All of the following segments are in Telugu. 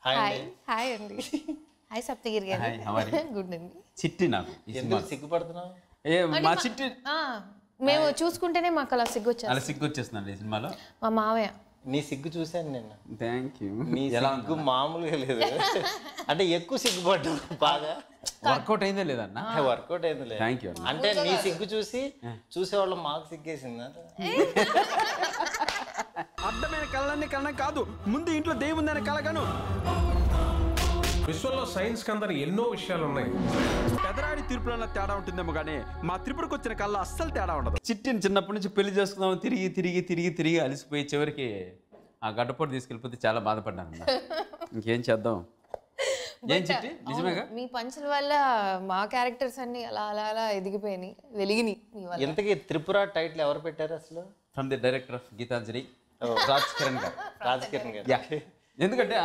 హాయ్ హాయ్ అండి. హాయ్ సప్తగిరి గారు. గుడ్ అండి. చిట్టి నాకు ఎందుకు సిగ్గుపడుతున్నావు? మా చిట్టి మేము చూసుకుంటేనే మాకు అలా సిగ్గు వచ్చేది. అలా సిగ్గు వచ్చేస్తుందండి ఈ సినిమాలో. మా మావయ్య నీ సిగ్గు చూశాను నేను. Thank you. నీ సిగ్గు మామూలుగా లేదు, అంటే ఎక్కువ సిగ్గుపడ్డా బాగా. వర్కౌట్ అయిందే లేదన్న? వర్కౌట్ అయింది లేదు. Thank you. అంటే నీ సిగ్గు చూసి చూసేవాళ్ళు మాకు సిగ్గేసిందా? అడ్డమైన కళలన్నీ కన్నా కాదు, ముందు ఇంట్లో దేవుందనే కళగను. విశ్వంలో సైన్స్ కందరి ఎన్నో విషయాలు ఉన్నాయి. పెదరాడి తీర్పులన్న తేడా ఉంటుందేమో కానీ మా త్రిపురకు వచ్చిన కళ్ళ అస్సలు తేడా ఉండదు. చిట్టిని చిన్నప్పటి నుంచి పెళ్లి చేసుకుందాం తిరిగి తిరిగి తిరిగి తిరిగి అలసిపోయి చివరికి ఆ గడ్డపోటు తీసుకెళ్ళిపోతే చాలా బాధపడ్డాను. ఇంకేం చేద్దాం. ఏం చిట్టి నిజమేగా? మీ పంచుల వల్ల మా క్యారెక్టర్స్ అన్ని అలా అలా అలా ఎదిగిపోయినాయి, వెలిగినాయి మీ వల్ల. ఇంతకీ త్రిపుర టైటిల్ ఎవరు పెట్టారు అసలు? From the director of Geethanjali, Raj Kiran గారు. రాజ్ కిరణ్ గారు. ఎందుకంటే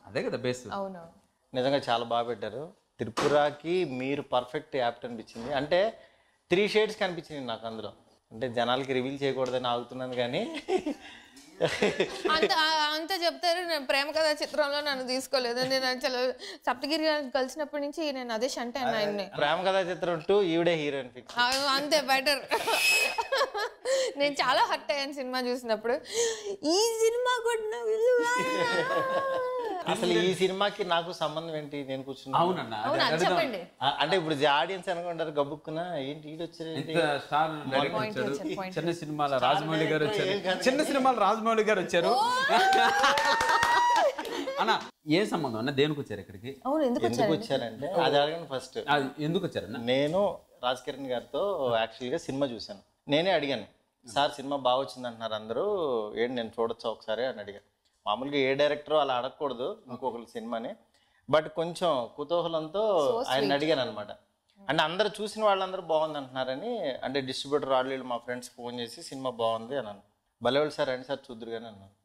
అదే కదా బేస్. అవును, నిజంగా చాలా బాగా పెట్టారు. త్రిపురకి మీరు పర్ఫెక్ట్ యాప్ట్ అనిపించింది. అంటే 3 షేడ్స్ కనిపించింది నాకు అందులో. అంటే జనాలకి రివీల్ చేయకూడదని ఆగుతున్నాను కానీ అంత చెప్తారు. నేను ప్రేమ కథా చిత్రంలో నన్ను తీసుకోలేదు. నేను అసలు సప్తగిరి గారిని కలిసినప్పటి నుంచి నేను అదే అంటాను ఆయన్ని. ప్రేమ కథా చిత్రం 2 ఈవిడే హీరోయిన్ ఫిక్స్. అంతే బెటర్. నేను చాలా హర్ట్ అయ్యాను సినిమా చూసినప్పుడు. ఈ సినిమా కూడా అసలు ఈ సినిమాకి నాకు సంబంధం ఏంటి? నేను కూర్చున్నా. అవునన్నా చెప్పండి. అంటే ఇప్పుడు ఆడియన్స్ అనుకుంటారు గబ్బుక్కున్నా ఏంటి ఈడొచ్చారు, స్టార్ డైరెక్టర్ వచ్చారు. చిన్న సినిమాల రాజమౌళి గారు వచ్చారు. చిన్న సినిమాల రాజమౌళి గారు వచ్చారు. అన్న ఏ సంబంధం అన్న? దేనికి వచ్చారు ఇక్కడికి? ఎందుకు వచ్చారంటే అది అడగండి ఫస్ట్. ఎందుకు వచ్చారన్న? నేను రాజ్ కిరణ్ గారితో యాక్చువల్గా సినిమా చూశాను. నేనే అడిగాను, సార్ సినిమా బాగా వచ్చింది అంటున్నారు అందరూ, ఏంటి నేను చూడొచ్చా ఒకసారి అని అడిగాను. మామూలుగా ఏ డైరెక్టరో అలా అడగకూడదు ఇంకొకరి సినిమాని, బట్ కొంచెం కుతూహలంతో ఆయన అడిగాను అనమాట. అంటే అందరూ చూసిన వాళ్ళందరూ బాగుంది అంటున్నారని, అంటే డిస్ట్రిబ్యూటర్ వాళ్ళు మా ఫ్రెండ్స్ ఫోన్ చేసి సినిమా బాగుంది అన్నాను. భలేవాళ్ళు సార్ రండి సార్ చూద్దరు కానీ అన్నాను.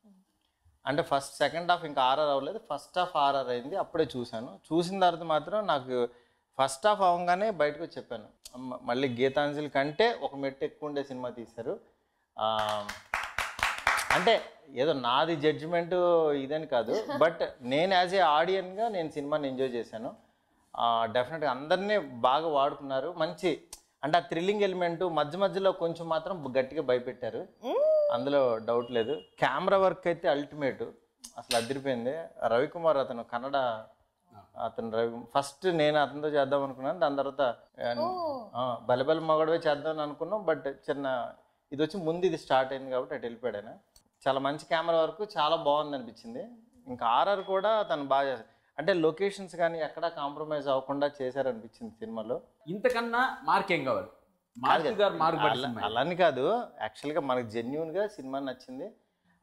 అంటే సెకండ్ హాఫ్ ఇంకా ఆర్ఆర్ అవ్వలేదు, ఫస్ట్ హాఫ్ ఆర్ఆర్ అయింది. అప్పుడే చూశాను. చూసిన తర్వాత మాత్రం నాకు ఫస్ట్ హాఫ్ అవ్వగానే బయటకు వచ్చి చెప్పాను, మళ్ళీ గీతాంజలి కంటే ఒక మెట్టు ఎక్కువ ఉండే సినిమా తీశారు. అంటే ఏదో నాది జడ్జిమెంట్ ఇదని కాదు, బట్ నేను యాజ్ ఏ ఆడియన్గా నేను సినిమాని ఎంజాయ్ చేశాను. డెఫినెట్గా అందరినీ బాగా వాడుకున్నారు. మంచి అంటే ఆ థ్రిల్లింగ్ ఎలిమెంట్ మధ్య మధ్యలో కొంచెం మాత్రం గట్టిగా భయపెట్టారు, అందులో డౌట్ లేదు. కెమెరా వర్క్ అయితే అల్టిమేట్, అసలు అదిరిపోయింది. రవికుమార్ అతను కన్నడ అతను ఫస్ట్ నేను అతనితో చేద్దాం అనుకున్నాను. దాని తర్వాత బలబల మగడవే చేద్దాం అనుకున్నాం, బట్ చిన్న ఇది వచ్చి ముందు ఇది స్టార్ట్ అయింది కాబట్టి అటు వెళ్ళిపోయాడు ఆయన. చాలా మంచి కెమెరా వర్క్, చాలా బాగుంది అనిపించింది. ఇంకా ఆర్ఆర్ కూడా తను బాగా చేశారు. అంటే లొకేషన్స్ కానీ ఎక్కడా కాంప్రమైజ్ అవ్వకుండా చేశారనిపించింది సినిమాలో. ఇంతకన్నా మార్క్ ఏం కావాలి? అలాని కాదు, యాక్చువల్గా మనకు జెన్యున్గా సినిమా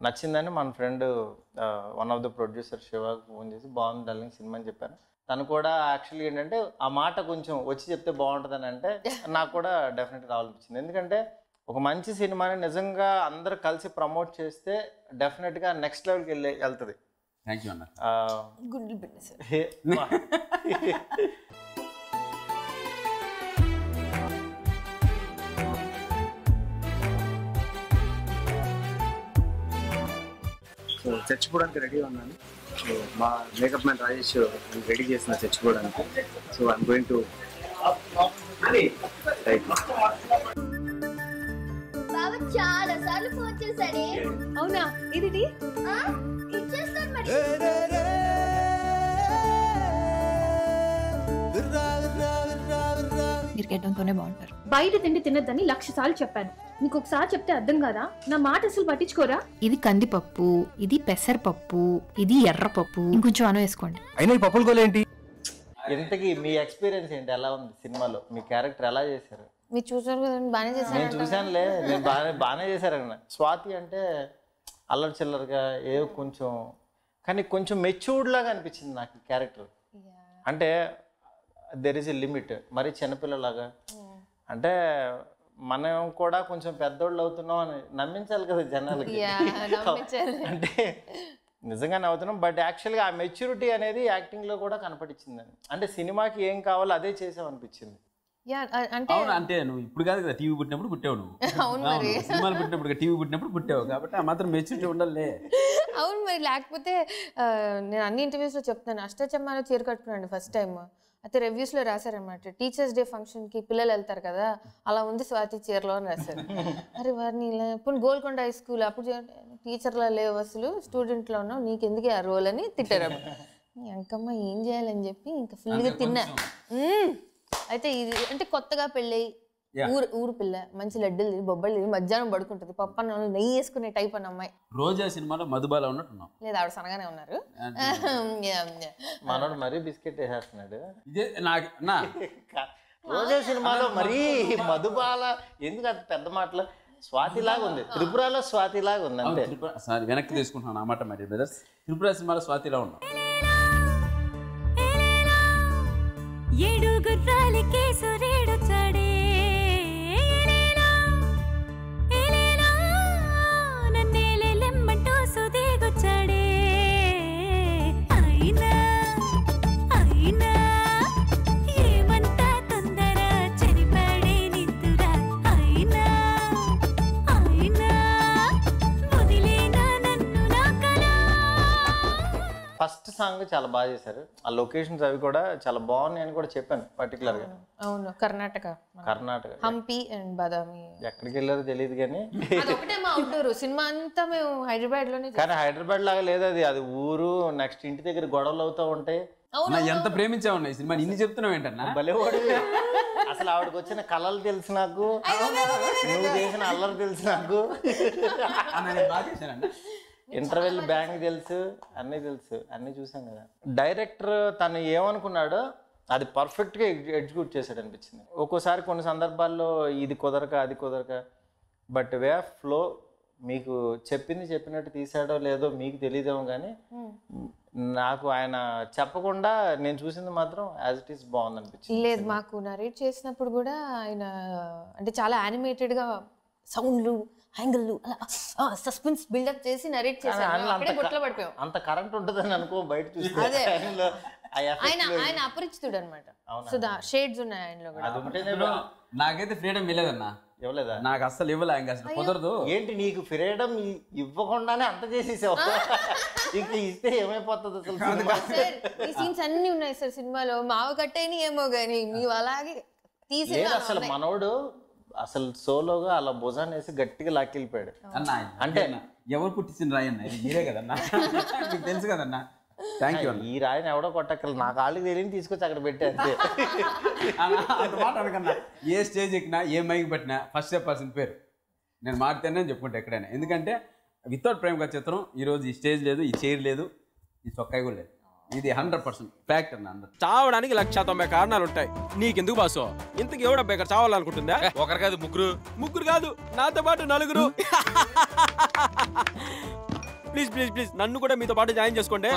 నచ్చిందని మన friend one of the producer శివాకి ఫోన్ చేసి బాగుంది డార్లింగ్ సినిమా అని చెప్పాను. తను కూడా యాక్చువల్గా ఏంటంటే ఆ మాట కొంచెం వచ్చి చెప్తే బాగుంటుందని, అంటే నాకు కూడా డెఫినెట్గా రావాలనిపించింది. ఎందుకంటే ఒక మంచి సినిమాని నిజంగా అందరు కలిసి ప్రమోట్ చేస్తే డెఫినెట్గా నెక్స్ట్ లెవెల్కి వెళ్తుంది. థ్యాంక్ యూ అన్న. సో చచ్చిపోవడానికి రెడీ ఉన్నాను. సో మా మేకప్ మ్యాన్ రాజేష్ రెడీ చేసిన చచ్చిపోవడానికి. సో ఐఎమ్ గోయింగ్ టు చాలా సార్లు ఫోన్ చేశాడే. అవునా? ఇది ఇచ్చేస్తాను మరి. మీరు గెడ్డంతోనే బాగుంటారు. బయట తిండి తినద్దని 1,00,000 సార్లు చెప్పాను. నీకు ఒకసారి చెప్తే అర్థం కాదా? నా మాట అసలు పట్టించుకోరా? ఇది కందిపప్పు, ఇది పెసరపప్పు, ఇది ఎర్రపప్పు. ఇంకొంచెం అను వేసుకోండి. అయినా ఈ పప్పుల గోలేంటి? ఇంతకీ మీ ఎక్స్పీరియన్స్ ఏంటి? ఎలా ఉంది సినిమాలో? మీ క్యారెక్టర్ ఎలా చేశారు? మీరు చూసారు కదా, బాగానే చేశారు. నేను చూశానులే, నేను బాగానే చేశారన్న. స్వాతి అంటే అల్లరి చిల్లరగా ఏదో కొంచెం, కానీ కొంచెం మెచ్యూర్డ్ లాగా అనిపించింది నాకు ఈ క్యారెక్టర్. అంటే దెర్ ఇస్ ఎ లిమిట్. మరి చిన్నపిల్లలాగా, అంటే మనం కూడా కొంచెం పెద్దోళ్ళు అవుతున్నాం అని నమ్మించాలి కదా జనాలకి. అంటే నిజంగానే అవుతున్నాం, బట్ యాక్చువల్గా ఆ మెచ్యూరిటీ అనేది యాక్టింగ్లో కూడా కనపడిచ్చిందని. అంటే సినిమాకి ఏం కావాలో అదే చేసామనిపించింది. అంటే అవును, అంటే నువ్వు ఇప్పుడు కాదు కదా టీవీ పుట్టినప్పుడు పుట్టావు నువ్వు. అవును మరి. సినిమాలు పుట్టినప్పుడు టీవీ పుట్టినప్పుడు పుట్టావు కాబట్టి ఆ మాత్రం మెచ్యూరిటీ ఉండాలి. అవును మరి, లేకపోతే నేను అన్ని ఇంటర్వ్యూస్లో చెప్తాను, అష్టచమ్మాలో చీర కట్టుకున్నాను ఫస్ట్ టైం. అయితే రివ్యూస్లో రాశారనమాట, టీచర్స్ డే ఫంక్షన్కి పిల్లలు వెళ్తారు కదా అలా ఉంది స్వాతి చీరలో అని రాశారు. అరే వారిని ఇప్పుడు గోల్కొండ హై స్కూల్ అప్పుడు టీచర్లా లేవు అసలు, స్టూడెంట్లో ఉన్నావు, నీకు ఎందుకే ఆ రోల్ అని తిట్టారు. అంకమ్మ ఏం చేయాలని చెప్పి ఇంకా ఫుల్గా తిన్నా. అయితే ఇది అంటే కొత్తగా పెళ్ళి ఊరు పిల్ల, మంచి లడ్డూలు బొబ్బళ్ళు మధ్యాహ్నం పడుకుంటుంది, పప్పన్న నెయ్యి వేసుకునే టైప్ అన్న అమ్మాయి. రోజా సినిమాలో మధుబాల ఉన్నట్టున్నాం. లేదు, ఆవిడ సనగానే ఉన్నారు. మనోడు మరీ బిస్కెట్ వేసేస్తున్నాడు. ఇదే రోజా సినిమాలో మరీ మధుబాల ఎందుకు అంత పెద్ద మాటలు, స్వాతిలాగా ఉంది, త్రిపురలో స్వాతిలాగా ఉంది అంతే. సారీ వెనక్కి తీసుకుంటున్నాను ఆ మాట మరి బ్రదర్స్. త్రిపుర సినిమాలో స్వాతిలా ఉన్నాం. ఫస్ట్ సాంగ్ చాలా బాగా చేశారు, ఆ లొకేషన్స్ అవి కూడా చాలా బాగున్నాయి అని కూడా చెప్పాను పర్టికులర్ గా. అవును, కర్ణాటక హంపి అండ్ బాదామి. ఎక్కడికి వెళ్ళారో తెలియదు కానీ అదొకటే మా అవుట్డోర్ సినిమా అంతా మేము హైదరాబాద్ లోనే. కానీ హైదరాబాద్ లాగా లేదు అది, అది ఊరు, నెక్స్ట్ ఇంటి దగ్గర గొడవలు అవుతూ ఉంటాయి. ఎంత ప్రేమించా ఉన్నాయి సినిమా, ఇన్ని చెప్తున్నావు ఏంటన్నా. భలేవాడు అసలు, ఆవిడకి వచ్చిన కళలు తెలుసు నాకు, నువ్వు చేసిన అల్లరి తెలుసు నాకు, ఇంటర్వెల్ బ్యాంక్ తెలుసు, అన్నీ తెలుసు, అన్నీ చూసాం కదా. డైరెక్టర్ తను ఏమనుకున్నాడో అది పర్ఫెక్ట్గా ఎగ్జిక్యూట్ చేశాడు అనిపించింది. ఒక్కోసారి కొన్ని సందర్భాల్లో ఇది కుదరక అది కుదరక, బట్ వే ఆఫ్ ఫ్లో మీకు చెప్పినట్టు తీసాడో లేదో మీకు తెలియదేమో కానీ నాకు ఆయన చెప్పకుండా నేను చూసింది మాత్రం యాజ్ ఇట్ ఈస్ బాగుంది అనిపించింది. లేదు, మాకు నరేట్ చేసినప్పుడు కూడా ఆయన అంటే చాలా యానిమేటెడ్గా సౌండ్లు యాంగిల్లు అలా సస్పెన్స్ బిల్డప్ చేసి నరేట్ చేశారు. అంత కరెంట్ ఉంటుందని అనుకో బయట చూస్తే. ఆయన అపరిచితుడు అనమాట, సో షేడ్స్ ఉన్నాయి ఆయనలో కూడా. నాకైతే ఫ్రీడమ్ ఇవ్వలేదన్నా. ఇవ్వలేదా? నాకు అస్సలు ఇవ్వలే, ఇంకా అసలు కుదరదు. ఏంటి నీకు ఫ్రీడమ్ ఇవ్వకుండానే అంత చేసేసావు, ఇంక ఇస్తే ఏమైపోతుంది అసలు? ఈ సీన్స్ అన్ని ఉన్నాయి సార్ సినిమాలో, మావ కట్టేని ఏమో గానీ మీరు అలాగే తీసి అసలు మనోడు అసలు సోలోగా అలా భుజాన్ని వేసి గట్టిగా లాక్కెళ్ళిపోయాడు. అంటే ఎవరు పుట్టించిన రాయి అన్న, మీరే కదన్నా, మీకు తెలుసు కదన్నా. Thank you. ఈ రాయిని ఎవడో కొట్టక్కర్లేదు, నా కాళ్ళకి తెలియని తీసుకొచ్చి అక్కడ పెట్టే అంతే. అంత మాట అనకన్నా. ఏ స్టేజ్ ఎక్కినా ఏ మైక్ పెట్టినా ఫస్ట్ చెప్పాల్సిన పేరు నేను మారుతానని చెప్పుకుంటా ఎక్కడైనా. ఎందుకంటే వితౌట్ ప్రేమ కథ చిత్రం ఈరోజు ఈ స్టేజ్ లేదు, ఈ చైర్ లేదు, ఈ చొక్కాయి కూడా లేదు. ఇది 100% ఫ్యాక్ట్ అన్న. అందరు చావడానికి 190 కారణాలు ఉంటాయి, నీకెందుకు బాసో ఇంతకు ఎవడ బేకర్ చావాలనుకుంటుందా? ఒకరు కాదు ముగ్గురు కాదు, నాతో పాటు 4. ప్లీజ్ నన్ను కూడా మీతో పాటు జాయిన్ చేసుకోండి.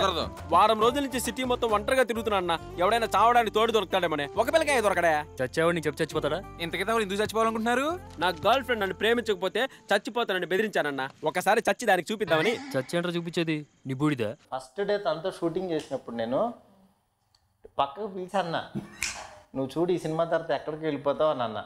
వారం రోజుల నుంచి సిటీ మొత్తం ఒంటరిగా తిరుగుతున్నా, ఎవడైనా చావడానికి తోడు దొరుకుతాడేమోనే. ఒక పిల్లకాయ దొరకడా? చచ్చేవాడు నీకు చెప్పి చచ్చిపోతాడా? ఇంతకైతే ఎందుకు చచ్చిపోవాలనుకుంటున్నారు? నా గర్ల్ ఫ్రెండ్ నన్ను ప్రేమించకపోతే చచ్చిపోతానని బెదిరించానన్నా. ఒకసారి చచ్చి దానికి చూపిద్దామని. చచ్చేంటారు చూపించేది నీ బూడిదా? ఫస్ట్ డే తనతో షూటింగ్ చేసినప్పుడు నేను పక్కకు పిలిచాన్న, నువ్వు చూడు ఈ సినిమా తర్వాత ఎక్కడికి వెళ్ళిపోతావు అని అన్న.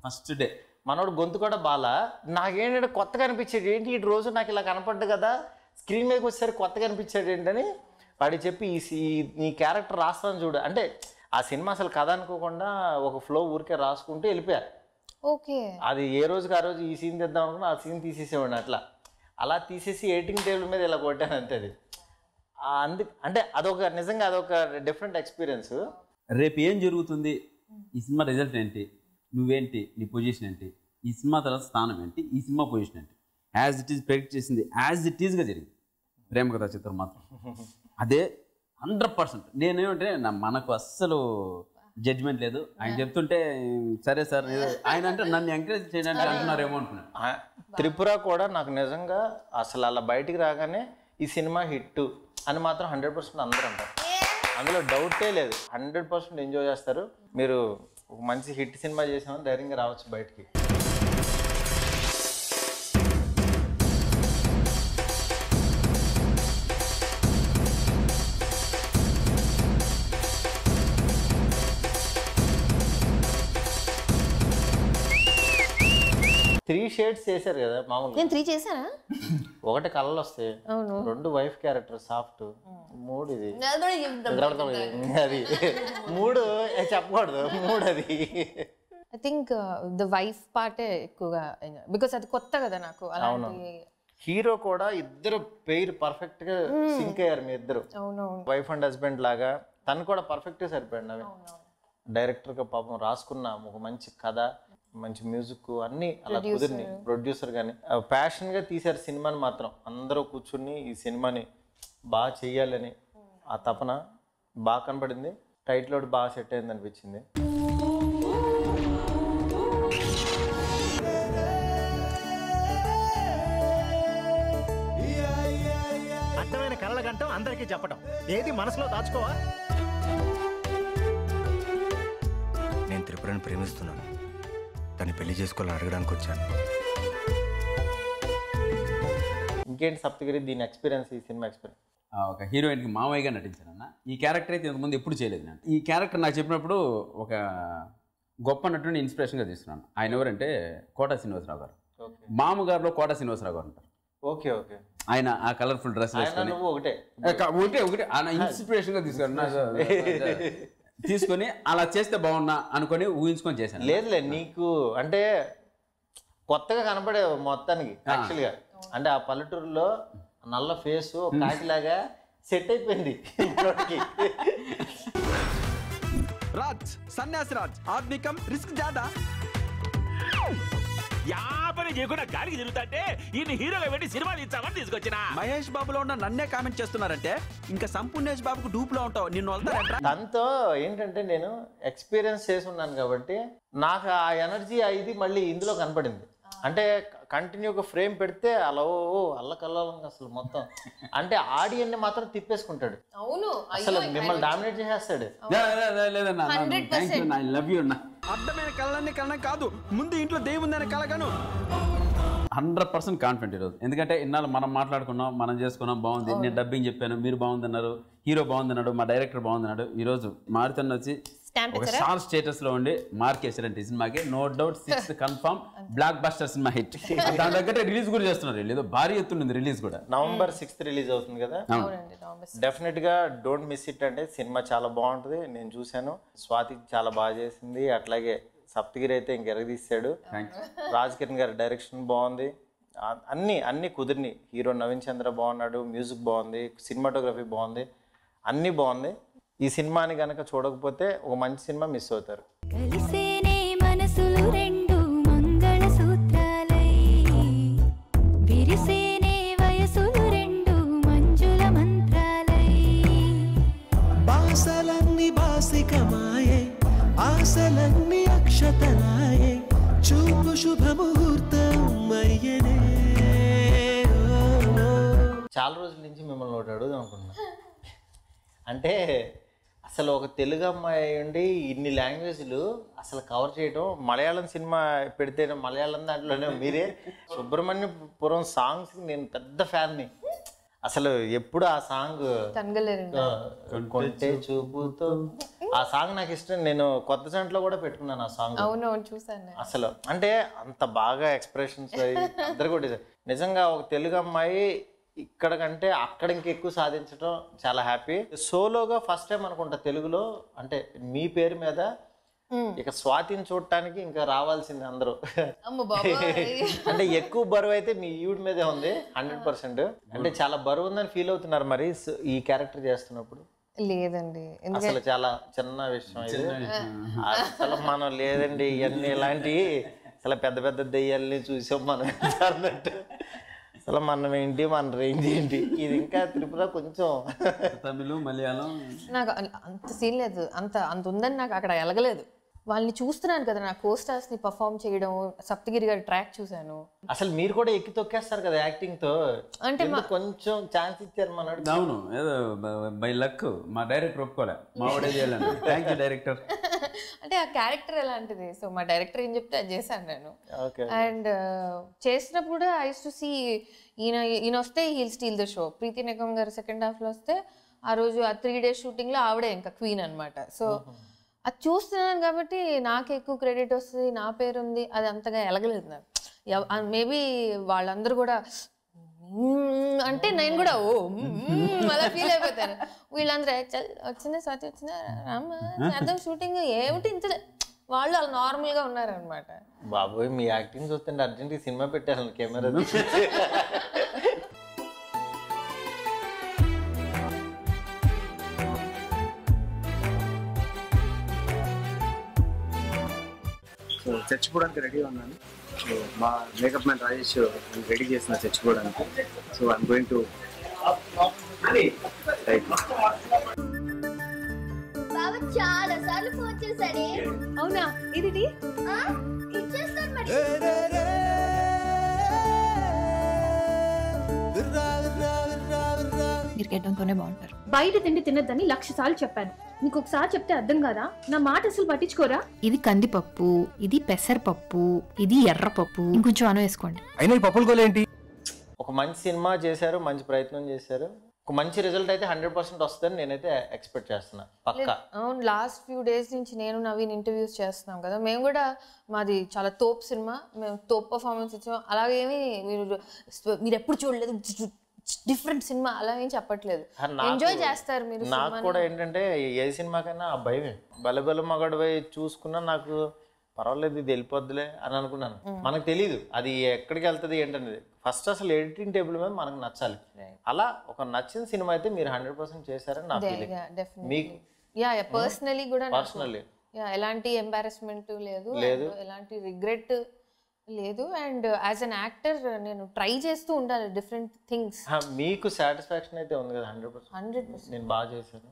ఫస్ట్ డే మనోడు గొంతు కూడా బాలా, నాకేంటంటే కొత్తగా అనిపించేది, ఏంటి ఈ రోజు నాకు ఇలా కనపడ్డు కదా, స్క్రీన్ మీదకి వచ్చేసరికి కొత్తగా అనిపించేది ఏంటని వాడికి చెప్పి ఈ క్యారెక్టర్ రాస్తాను చూడు అంటే, ఆ సినిమా అసలు కథ అనుకోకుండా ఒక ఫ్లో ఊరికే రాసుకుంటూ వెళ్ళిపోయారు. ఓకే, అది ఏ రోజుకి ఆ రోజు ఈ సీన్ తెద్దాం అనుకున్నా ఆ సీన్ తీసేసేవాడిని. అలా తీసేసి ఎడిటింగ్ టేబుల్ మీద ఇలా కొట్టాను అంతే. అది అంటే నిజంగా అదొక డిఫరెంట్ ఎక్స్పీరియన్స్. రేపు ఏం జరుగుతుంది, ఈ సినిమా రిజల్ట్ ఏంటి, నువ్వేంటి, నీ పొజిషన్ ఏంటి, ఈ సినిమా తర్వాత స్థానం ఏంటి, ఈ సినిమా పొజిషన్ ఏంటి, యాజ్ ఇట్ ఈస్ ప్రెడిక్ట్ చేసింది యాజ్ ఇట్ ఈస్గా జరిగింది ప్రేమ కథా చిత్రం మాత్రం. అదే 100%. నేనేమంటే మనకు అస్సలు జడ్జ్మెంట్ లేదు. ఆయన చెప్తుంటే సరే సార్, ఆయన అంటే నన్ను ఎంకరేజ్ చేయడానికి అంటున్నారేమో అనుకున్నాను. త్రిపుర కూడా నాకు నిజంగా అసలు అలా బయటికి రాగానే ఈ సినిమా హిట్ అని మాత్రం 100% అందరూ అంటారు, అందులో డౌటే లేదు. 100% ఎంజాయ్ చేస్తారు. మీరు ఒక మంచి హిట్ సినిమా చేసామని ధైర్యంగా రావచ్చు బయటికి. 3 షేడ్స్ చేశారు కదా మామూలుగా. నేను 3 చేశానా? ఒకటి కలర్లు వస్తాయి, అవును. 2 వైఫ్ క్యారెక్టర్ సాఫ్ట్, 3 ఇది అది 3 చెప్పకూడదు, 3 అది. ఐ థింక్ ద వైఫ్ పార్టే ఎక్కువగా బికాస్ అది కొత్త కదా నాకు. అలాంటి హీరో కూడా ఇద్దరు పెయిర్ పర్ఫెక్ట్ గా సింక్ అయ్యారు మీ ఇద్దరు. అవునవును. వైఫ్ అండ్ హస్బెండ్ లాగా తను కూడా పర్ఫెక్ట్ గా సరిపోయాడు. నవీన్ డైరెక్టర్ గా పాపం రాసుకున్న ఒక మంచి కథ, మంచి మ్యూజిక్ అన్ని అలా కుదిరిని. ప్రొడ్యూసర్ గానీ ప్యాషన్ గా తీశారు సినిమాని. మాత్రం అందరూ కూర్చుని ఈ సినిమాని బాగా చెయ్యాలని ఆ తపన బాగా కనపడింది. టైటిల్ ఒకటి బాగా సెట్ అయింది అనిపించింది. అర్థమైన కళల గంటం అందరికీ చెప్పడం, ఏది మనసులో దాచుకోవా. నేను త్రిపురని ప్రేమిస్తున్నాను, తను పెళ్లి చేసుకోవాలని అడగడానికి వచ్చాను. ఇంకేంటి సప్తగిరి దీని ఎక్స్పీరియన్స్, ఈ సినిమా ఎక్స్పీరియన్స్? ఒక హీరోయిన్కి మామయ్యగా నటించానన్న. ఈ క్యారెక్టర్ అయితే ఇంతకుముందు ఎప్పుడు చేయలేదు నేను. ఈ క్యారెక్టర్ నాకు చెప్పినప్పుడు ఒక గొప్ప నటుని ఇన్స్పిరేషన్గా తీసుకున్నాను. ఆయన ఎవరంటే కోట శ్రీనివాసరావు గారు. మామగారులో కోట శ్రీనివాసరావు గారు ఉంటారు. Okay okay. ఆయన ఆ కలర్ఫుల్ డ్రెస్ వేసుకొని ఒకటే ఆయన ఇన్స్పిరేషన్గా తీసుకొని అలా చేస్తే బాగున్నా అనుకొని ఊహించుకొని చేశాను. లేదులే, నీకు అంటే కొత్తగా కనపడే మొత్తానికి యాక్చువల్గా. అంటే ఆ పల్లెటూరులో నల్ల ఫేసు కాకిలాగా సెట్ అయిపోయింది. రాజ్ సన్యాసి రాజ్ ఆత్మికం రిస్క్ జాదా యాపని చేయకుండా గాలికి తిరుగుతాంటే ఈయన హీరోగా పెట్టి సినిమా తీర్చామని తీసుకొచ్చిన. మహేష్ బాబులో ఉన్న నన్నే కామెంట్ చేస్తున్నారంటే ఇంకా సంపూర్ణేష్ బాబుకు డూప్ లో ఉంటావు. నిన్ను వస్తారంట. దాంతో ఏంటంటే నేను ఎక్స్పీరియన్స్ చేసి ఉన్నాను కాబట్టి నాకు ఆ ఎనర్జీ ఇది మళ్ళీ ఇందులో కనపడింది. అంటే కంటిన్యూగా ఫ్రేమ్ పెడితే అలా అల్లకల్లంగా అసలు మొత్తం అంటే ఆడియన్ ని మాత్రం తిప్పేసుకుంటాడు. అవును, అసలు మిమ్మల్ని డామినేట్ చేసేస్తాడు. అర్థమైన కళలన్నీ కళ కాదు, ముందు ఇంట్లో దేవుందనే కళగాను 100% కాన్ఫిడెంట్ ఈరోజు. ఎందుకంటే ఇన్నాళ్ళు మనం మాట్లాడుకున్నాం, మనం చేసుకున్నాం, బాగుంది. నేను డబ్బింగ్ చెప్పాను, మీరు బాగుందన్నారు, హీరో బాగుందన్నాడు, మా డైరెక్టర్ బాగుందన్నాడు. ఈరోజు మారుతన్న వచ్చి ఒక స్టార్ స్టేటస్ లో ఉండి మార్క్ చేశారంటే ఈ సినిమాకి no doubt 6th confirm blockbuster cinema hit. దాని దగ్గర రిలీజ్ కూడా చేస్తున్నారు. ఏదో భారీ ఎత్తున రిలీజ్ కూడా November 6th రిలీజ్ అవుతుంది కదా. డెఫినెట్ గా డోంట్ మిస్ ఇట్. అంటే సినిమా చాలా బాగుంటుంది. నేను చూశాను, స్వాతి చాలా బాగా చేసింది. అట్లాగే సప్తగిరి అయితే ఇంకెరగదీశాడు. రాజ్ కిరణ్ గారి డైరెక్షన్ బాగుంది. అన్ని కుదిరిని. హీరో నవీన్ చంద్ర బాగున్నాడు, మ్యూజిక్ బాగుంది, సినిమాటోగ్రఫీ బాగుంది, అన్నీ బాగుంది. ఈ సినిమాని కనుక చూడకపోతే ఒక మంచి సినిమా మిస్ అవుతారు. కలిసేనే మనసులు రెండు మంగళ సూత్రాలై విరిసేనే వయసులు రెండు మంజుల మంత్రాలై బాసలన్నీ బాసికమాయే ఆశలన్నీ అక్షతలాయే చూపు శుభముహూర్తం అయ్యనే. చాలా రోజుల నుంచి మిమ్మల్ని ఒకటి అడుగుదాం అనుకున్నా. అంటే అసలు ఒక తెలుగు అమ్మాయి ఉండి ఇన్ని లాంగ్వేజ్లు అసలు కవర్ చేయడం, మలయాళం సినిమా పెడితే మలయాళం దాంట్లోనే మీరే. సుబ్రహ్మణ్యపురం సాంగ్స్ నేను పెద్ద ఫ్యాన్ని. అసలు ఎప్పుడు ఆ సాంగ్ కొంటే చూపుతో ఆ సాంగ్ నాకు ఇష్టం. నేను కొత్త జంటలో కూడా పెట్టుకున్నాను ఆ సాంగ్. అసలు అంటే అంత బాగా ఎక్స్ప్రెషన్స్ అందరు కూడా. నిజంగా ఒక తెలుగు అమ్మాయి ఇక్కడ కంటే అక్కడ ఇంకెక్కువ సాధించడం చాలా హ్యాపీ. సోలోగా ఫస్ట్ టైం అనుకుంటా తెలుగులో అంటే మీ పేరు మీద. ఇక స్వాతిని చూడటానికి ఇంకా రావాల్సింది అందరూ. అంటే ఎక్కువ బరువు అయితే మీ ఈవిడ మీదే ఉంది 100%. అంటే చాలా బరువు ఉందని ఫీల్ అవుతున్నారు మరి ఈ క్యారెక్టర్ చేస్తున్నప్పుడు? లేదండి, అసలు చాలా చిన్న విషయం ఇది. అసలు మనం లేదండి ఇవన్నీ ఇలాంటివి అసలు పెద్ద పెద్ద దెయ్యాలని చూసాం మనం అన్నట్టు. అసలు మనం ఏంటి, మన రేంజ్ ఏంటి, ఇది ఇంకా త్రిపుర కొంచెం తమిళ మలయాళం నాకు అంత సీన్ లేదు. అంత ఉందని నాకు అక్కడ ఎలగలేదు. వాళ్ళని చూస్తున్నాను కదా, నా కోస్టార్స్ ని పర్ఫామ్ చేయడం, సప్తగిరి గారి ట్రాక్ చూసాను. అసలు మీరు కూడా ఎక్కి తొక్కేస్తారు కదా యాక్టింగ్ తో. అంటే కొంచెం ఛాన్స్ ఇచ్చారు మనోడు. అవును, ఏదో బై లక్ మా డైరెక్టర్ ఒప్పుకోలే, మా వాడే చేయాలని. Thank you director. అంటే ఆ క్యారెక్టర్ ఎలాంటిది, సో మా డైరెక్టర్ ఏం చెప్తే అది చేశాను నేను. అండ్ చేసినప్పుడు కూడా ఐ యూస్ టు సీ ఈయన వస్తే హీల్ స్టీల్ ద షో. ప్రీతి నిగమ్ గారు సెకండ్ హాఫ్ లో వస్తే ఆ రోజు ఆ 3 days షూటింగ్ లో ఆవిడే ఇంకా క్వీన్ అనమాట. సో అది చూస్తున్నాను కాబట్టి నాకు ఎక్కువ క్రెడిట్ వస్తుంది, నా పేరు ఉంది. అది అంతగా ఎలగలేదు నాకు. మేబీ వాళ్ళందరూ కూడా అంటే నేను కూడా ఓ అలా ఫీల్ అయిపోతాను. వీళ్ళందరూ వచ్చిందా స్వాతి వచ్చిందా రామ్మా చేద్దాం షూటింగ్ ఏమిటి ఇంత వాళ్ళు అలా నార్మల్గా ఉన్నారనమాట. బాబోయ్ మీ యాక్టింగ్ చూస్తుంటే అర్జెంట్గా సినిమా పెట్టారు కెమెరా. సో చచ్చిపోవడానికి రెడీ ఉన్నాను. సో మా మేకప్ మ్యాన్ రాజేష్ రెడీ చేసిన చచ్చిపోవడానికి. సో ఐఎమ్ గోయింగ్ టు బావ చాలా సార్లు ఫోన్ చేశాడే. అవునా ఇది ఇచ్చేస్తాను మరి. మీరు గెడ్డంతోనే బాగుంటారు. బయట తిండి తినద్దని 1,00,000 సార్లు చెప్పాను. మీకు ఒకసారి చెప్తే అర్థం కాదా? నా మాట అసలు పట్టించుకోరా? ఇది కందిపప్పు, ఇది పెసరపప్పు, ఇది ఎర్రపప్పు, ఇంకొంచెం అను వేసుకోండి. అయినా ఈ పప్పులు గోలేంటి? ఒక మంచి సినిమా చేశారు, మంచి ప్రయత్నం చేశారు, ఒక మంచి రిజల్ట్ అయితే 100% వస్తుందని నేనైతే ఎక్స్పెక్ట్ చేస్తున్నా పక్కా. అవును, లాస్ట్ ఫ్యూ డేస్ నుంచి నేను నవీన్ ఇంటర్వ్యూస్ చేస్తున్నాం కదా, మేము కూడా మాది చాలా తోపు సినిమా, మేము తోపు పర్ఫార్మెన్స్ ఇచ్చాం. అలాగేమి మీరు ఎప్పుడు చూడలేదు డిఫరెంట్ సినిమా అలా ఏం చెప్పట్లేదు, ఎంజాయ్ చేస్తారు మీరు. నాకు కూడా ఏంటంటే ఏ సినిమాకైనా ఆ భయమే. బలబల మగడపై చూసుకున్నా నాకు పర్వాలేదు ఇది వెళ్ళిపోద్దులే అని అనుకున్నాను. మనకు తెలీదు అది ఎక్కడికి వెళ్తుంది ఏంటనేది. ఫస్ట్ అసలు ఎడిటింగ్ టేబుల్ మీద మనకు నచ్చాలి. అలా ఒక నచ్చిన సినిమా అయితే మీరు 100% చేశారని నా ఫీలింగ్. మీకు పర్సనలీ కూడా పర్సనల్లీ ఎలాంటి ఎంబారస్మెంట్ లేదు, ఎలాంటి రిగ్రెట్ లేదు. అండ్ యాజ్ అన్ యాక్టర్ నేను ట్రై చేస్తూ ఉండాలి డిఫరెంట్ థింగ్స్. మీకు సాటిస్ఫాక్షన్ అయితే ఉంది కదా 100%. నేను బాగా చేశాను,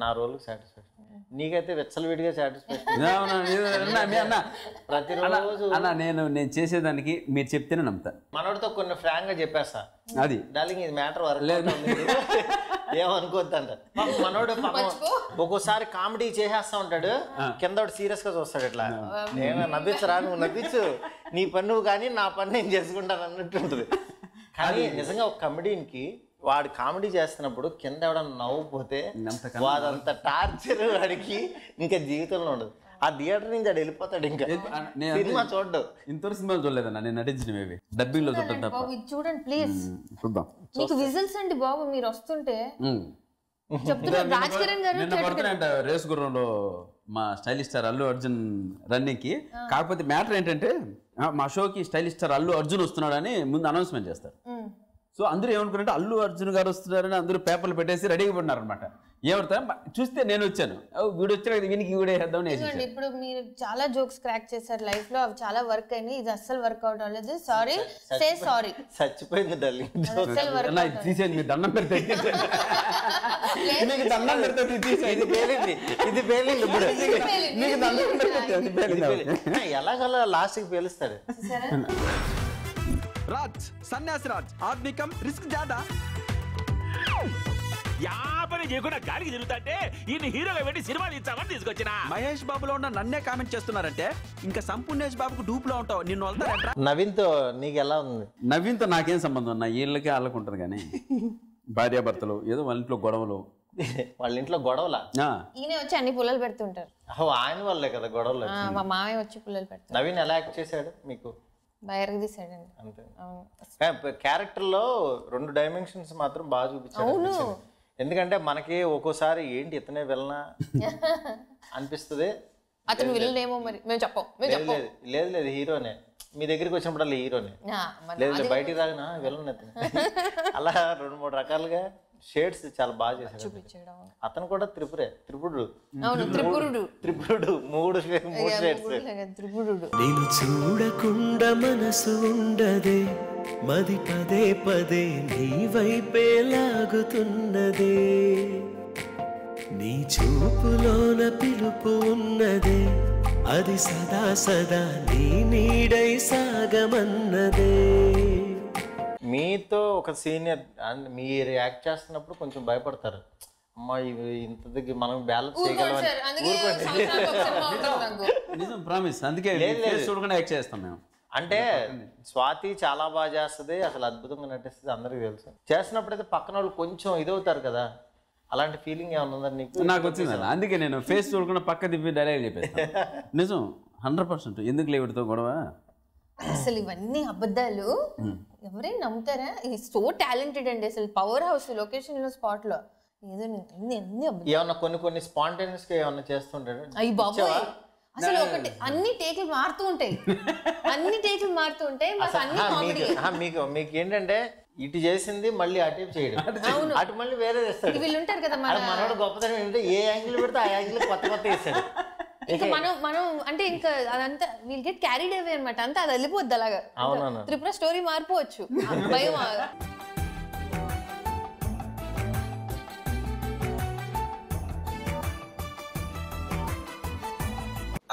నా రోల్కి సాటిస్ఫాక్షన్. నీకైతే వెచ్చలవిడిగా సాటిస్ఫాక్షన్. ప్రతిరోజు నేను చేసేదానికి మీరు చెప్తేనే నమ్ముతా. మనోడితో కొన్ని ఫ్రాంక్ గా చెప్పేస్తా, అది డార్లింగ్ ఇది మ్యాటర్ వరకు ఏమనుకోద్దంట. మనోడు ఒక్కోసారి కామెడీ చేసేస్తా ఉంటాడు, కింద సీరియస్ గా చూస్తాడు. ఇట్లా నేను నవ్వించరా, నువ్వు నవ్వించు, నీ పని నువ్వు కానీ నా పని నేను చేసుకుంటాను అన్నట్టు ఉంటుంది. కానీ నిజంగా ఒక కమెడీకి వాడు కామెడీ చేస్తున్నప్పుడు కింద ఎవడన్నా నవ్వుపోతే వాడంత టార్చర్ వాడికి ఇంకా జీవితంలో ఉండదు. ఆ థియేటర్ నుంచి ఆడు వెళ్ళిపోతాడు. ఇంకా సినిమా చూడడు. ఇంతవరకు సినిమాలు చూడలేదన్నా నేను నటించినవి, డబ్బింగ్ లో చూడటం. చూడండి ప్లీజ్, చూద్దాం. మీకు విజిల్స్ అండి బాబు, మీరు వస్తుంటే చెప్తున్నారు. రాజ్ కిరణ్ గారు రేస్ గుర్రంలో మా stylish star Allu Arjun running కి, కాకపోతే మ్యాటర్ ఏంటంటే మా షోకి స్టైలిష్ స్టార్ అల్లు అర్జున్ వస్తున్నాడని ముందు అనౌన్స్మెంట్ చేస్తారు. సో అందరూ ఏమనుకున్నారంటే అల్లు అర్జున్ గారు వస్తున్నారని అందరూ పేపర్లు పెట్టేసి రెడీగా పడినారు అనమాట. ఏమవుతా చూస్తే నేను వచ్చాను, వీడు వచ్చాడు వీనికి వీడే వేద్దామని. ఇప్పుడు మీరు చాలా జోక్స్ క్రాక్ చేశారు లైఫ్ లో, అవి చాలా వర్క్ అయినాయి. ఇది అస్సలు వర్క్అవుట్ అవ్వలేదు. Sorry, say sorry. చచ్చిపోయింది తీసేయండి, మీరు దండం పెడితే దండం పెడితే ఇది పేలింది, ఇది పేలింది. ఇప్పుడు మీకు దండం పెడితే ఎలాగలా లాస్ట్ కి పేలుస్తాడు. రాజ్ సన్యాసి రాజ్ ఆత్మికం రిస్క్ జాదా యాపని చేయకుండా గాలికి తిరుగుతాంటే ఈయన హీరోగా పెట్టి సినిమా తీర్చామని తీసుకొచ్చిన. మహేష్ బాబులో ఉన్న నన్నే కామెంట్ చేస్తున్నారంటే ఇంకా సంపూర్ణేష్ బాబుకు డూప్ లో ఉంటావు, నిన్ను వస్తారంట. నవీన్ తో నీకు ఎలా ఉంది? నవీన్ తో నాకేం సంబంధం ఉన్నా, వీళ్ళకి వాళ్ళకు ఉంటుంది. కానీ భార్యాభర్తలు ఏదో వాళ్ళ ఇంట్లో గొడవలు, వాళ్ళ ఇంట్లో గొడవలా? ఈయన వచ్చి అన్ని పుల్లలు పెడుతుంటారు. ఆయన వాళ్ళే కదా గొడవలు. మా మామయ్య వచ్చి పుల్లలు పెడతారు. నవీన్ ఎలా యాక్ట్ చేశాడు మీకు? బయటకు తీసాడండి. అంతే. క్యారెక్టర్ లో 2 డైమెన్షన్స్ మాత్రం బాగా చూపించాడు. ఎందుకంటే మనకి ఒక్కోసారి ఏంటి ఇతనే వెళ్ళనా అనిపిస్తుంది. అతను వెళ్ళేమో మరి మేము చెప్పం. లేదు లేదు హీరోనే. మీ దగ్గరికి వచ్చినప్పుడు హీరోనే. లేదు బయటికి రాగినా వెళ్ళను అతను. అలా 2-3 రకాలుగా షేడ్స్ చాలా బాగా చేశాడు. అతను కూడా త్రిపురుడు 3 షేడ్స్. నేను చూడకుండా మనసు ఉండదే, మది పదే పదే నీ వైపే లాగుతున్నదే, నీ చూపులోన పిలుపు ఉన్నదే, అది సదా సదా నీ నీడై సాగమన్నదే. మీతో ఒక సీనియర్ మీరు యాక్ట్ చేస్తున్నప్పుడు కొంచెం భయపడతారు, అమ్మా ఇంత దగ్గర మనం బ్యాలెన్స్ చేయగలమని. ప్రామిస్, అందుకే చూడకుండా యాక్ట్ చేస్తాం మేము. అంటే స్వాతి చాలా బాగా చేస్తుంది, అసలు అద్భుతంగా నటిస్తుంది, అందరికీ తెలుసు. చేస్తున్నప్పుడు అయితే పక్కన వాళ్ళు కొంచెం ఇదవుతారు కదా, అలాంటి ఫీలింగ్ ఏమన్నా ఉందా నీకు? నాకు వచ్చింది, అందుకే నేను ఫేస్ చూడకుండా పక్క తిప్పి డైరెక్ట్ చెప్పేస్తాను. నిజం 100%. ఎందుకు లేవుడితో గొడవ అసలు ఇవన్నీ అబద్ధాలు ఎవరైనా నమ్ముతారా? ఈ సో టాలెంటెడ్ అండి, అసలు పవర్ హౌస్ లొకేషన్ లో స్పాట్ లో ఏదో ఏమన్నా కొన్ని స్పాంటేనియస్ గా ఏమన్నా చేస్తుంటాడు. అయ్యి బాబోయ్, అసలు ఒకటి అన్ని టేకులు మారుతూ ఉంటాయి, మాకు అన్ని కామెడీ. మీకు ఏంటంటే ఇటు చేసింది మళ్ళీ అటు చేయడం, అటు మళ్ళీ వేరే చేస్తాడు. వీళ్ళు ఉంటారు కదా మనోడు గొప్పతనం ఏంటంటే ఏ యాంగిల్ పెడితే ఆ యాంగిల్ కొత్త వేస్తాడు. ఇంకా మనం అంటే ఇంకా అదంతా వీల్ గెట్ క్యారీడ్ అవే అనమాట, అంతా అది వెళ్ళిపోద్ది అలాగా. త్రిపుర స్టోరీ మారిపోవచ్చు, భయం.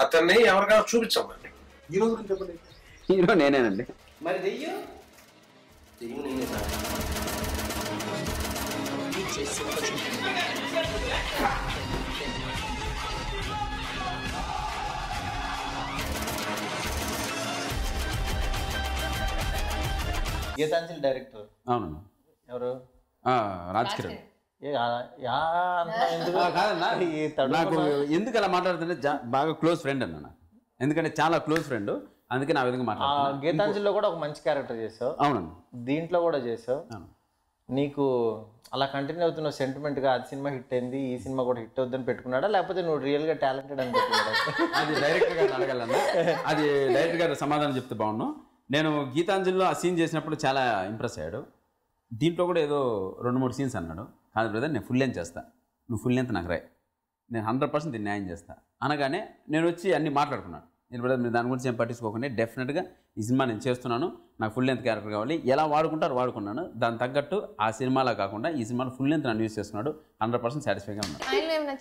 అతన్ని ఎవరికైనా చూపించమండి. హీరో గురించి చెప్పండి. హీరో నేనేనండి. మరి దెయ్యం నేనే సార్. గీతాంజలి డైరెక్టర్. అవును. ఎవరు? రాజ్ కిరణ్. కాదన్నా నాకు ఎందుకు అలా మాట్లాడుతుంటే బాగా క్లోజ్ ఫ్రెండ్ అన్న, ఎందుకంటే చాలా క్లోజ్ ఫ్రెండ్, అందుకే నా విధంగా మాట్లాడుతున్నా. గీతాంజలిలో కూడా ఒక మంచి క్యారెక్టర్ చేసావు. అవునండి. దీంట్లో కూడా చేసావు. నీకు అలా కంటిన్యూ అవుతున్న సెంటిమెంట్ గా అది సినిమా హిట్ అయింది, ఈ సినిమా కూడా హిట్ అవుతుందని పెట్టుకున్నాడా, లేకపోతే నువ్వు రియల్ గా టాలెంటెడ్ అని పెట్టుకున్నాడా? అది డైరెక్టర్ గారు అడగాలన్నా, అది డైరెక్టర్ గారు సమాధానం చెప్తే బాగున్నాను. నేను గీతాంజలిలో ఆ సీన్ చేసినప్పుడు చాలా ఇంప్రెస్ అయ్యాడు. దీంట్లో కూడా ఏదో 2-3 సీన్స్ అన్నాడు. కాదు బ్రదర్, నేను ఫుల్ లెంత్ చేస్తా, నువ్వు ఫుల్ లెంత్ నాకు రాయి, నేను 100% దీన్ని న్యాయం చేస్తా అనగానే నేను వచ్చి అన్నీ మాట్లాడుకున్నాను. నేను బ్రదర్ మీరు దాని గురించి ఏం పట్టించుకోకుండా డెఫినెట్గా ఈ సినిమా నేను చేస్తున్నాను, నాకు ఫుల్ లెంత్ క్యారెక్టర్ కావాలి, ఎలా వాడుకుంటారు వాడుకున్నాను, దాని తగ్గట్టు ఆ సినిమాలో కాకుండా ఈ సినిమాలో ఫుల్ లెంత్ నన్ను యూజ్ చేస్తున్నాడు. 100% సాటిస్ఫైగా ఉన్నాడు.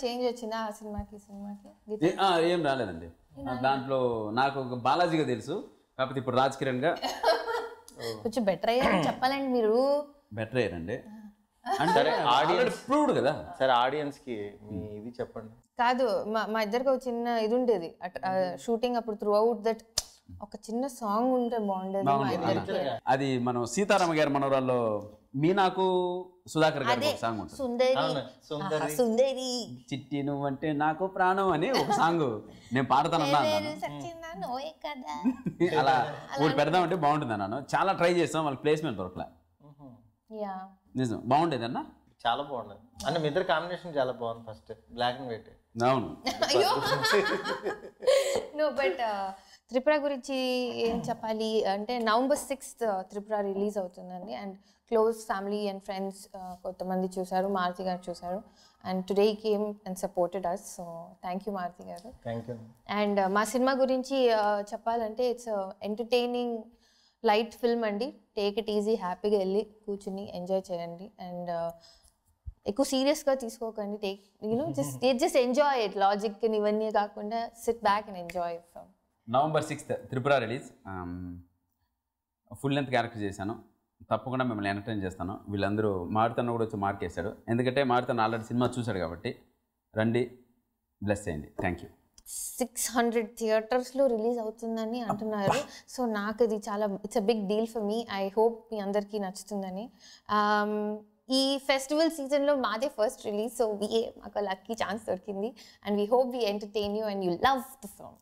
చేంజ్ వచ్చిందా ఆ సినిమాకి? ఏం రాలేదండి దాంట్లో. నాకు బాలాజీగా తెలుసు, కాకపోతే ఇప్పుడు రాజ్ కిరణ్ గా కొంచెం బెటర్ అయ్యారని చెప్పాలండి. మీరు బెటర్ అయ్యారండి సరే, ఆడియన్స్ ప్రూవ్డ్ కదా. సరే, ఆడియన్స్ కి మీ ఇది చెప్పండి. కాదు, మా ఇద్దరికి ఒక చిన్న ఇది ఉండేది షూటింగ్ అప్పుడు. త్రూ అవుట్ దట్ ఒక చిన్న సాంగ్ ఉంటే బాగుండేది. అది మనం సీతారామ గారి మనవరాల్లో మీనాకు సుధాకర్ గారి సాంగ్ ఉంటుంది, సుందరి చిట్టి నువ్వంటే నాకు ప్రాణం అని ఒక సాంగ్ నేను పాడతానన్నా. అలా ఊరు పెడదామంటే బాగుంటుంది అన్నాను. చాలా ట్రై చేస్తాం, వాళ్ళకి ప్లేస్మెంట్ దొరకలే. నిజం బాగుండేది అన్న, చాలా బాగుండేది అన్న. మీ ఇద్దరు కాంబినేషన్ చాలా బాగుంది. First black and white. అవును. నో బట్ త్రిపుర గురించి ఏం చెప్పాలి అంటే, November 6th త్రిపుర రిలీజ్ అవుతుందండి. And close family and friends కొంతమంది చూసారు, మారుతి గారు చూసారు. And today came and supported us. So thank you Maruthi garu. Thank you. And మా సినిమా గురించి చెప్పాలంటే ఇట్స్ ఎంటర్టైనింగ్ లైట్ ఫిల్మ్ అండి. టేక్ ఇట్ ఈజీ, హ్యాపీగా వెళ్ళి కూర్చుని ఎంజాయ్ చేయండి. అండ్ ఎక్కువ సీరియస్గా తీసుకోకండి. Take just enjoy it. Logic ఇవన్నీ కాకుండా SIT back and enjoy film. November 6th Tripura release. Full length character చేశాను, తప్పకుండా మిమ్మల్ని ఎంటర్టైన్ చేస్తాను. వీళ్ళందరూ మారుతన్న కూడా వచ్చి మార్క్ చేశాడు, ఎందుకంటే మారుతన్న ఆల్రెడీ సినిమా చూశాడు కాబట్టి. రండి, బ్లెస్ చేయండి. Thank you. 600 థియేటర్స్లో రిలీజ్ అవుతుందని అంటున్నారు. సో నాకు ఇది చాలా it's a big deal for me. I hope మీ అందరికీ నచ్చుతుందని. ఈ ఫెస్టివల్ సీజన్లో మాదే ఫస్ట్ రిలీజ్. సో మాకు లక్కీ ఛాన్స్ దొరికింది. And we hope we entertain you and you love the film.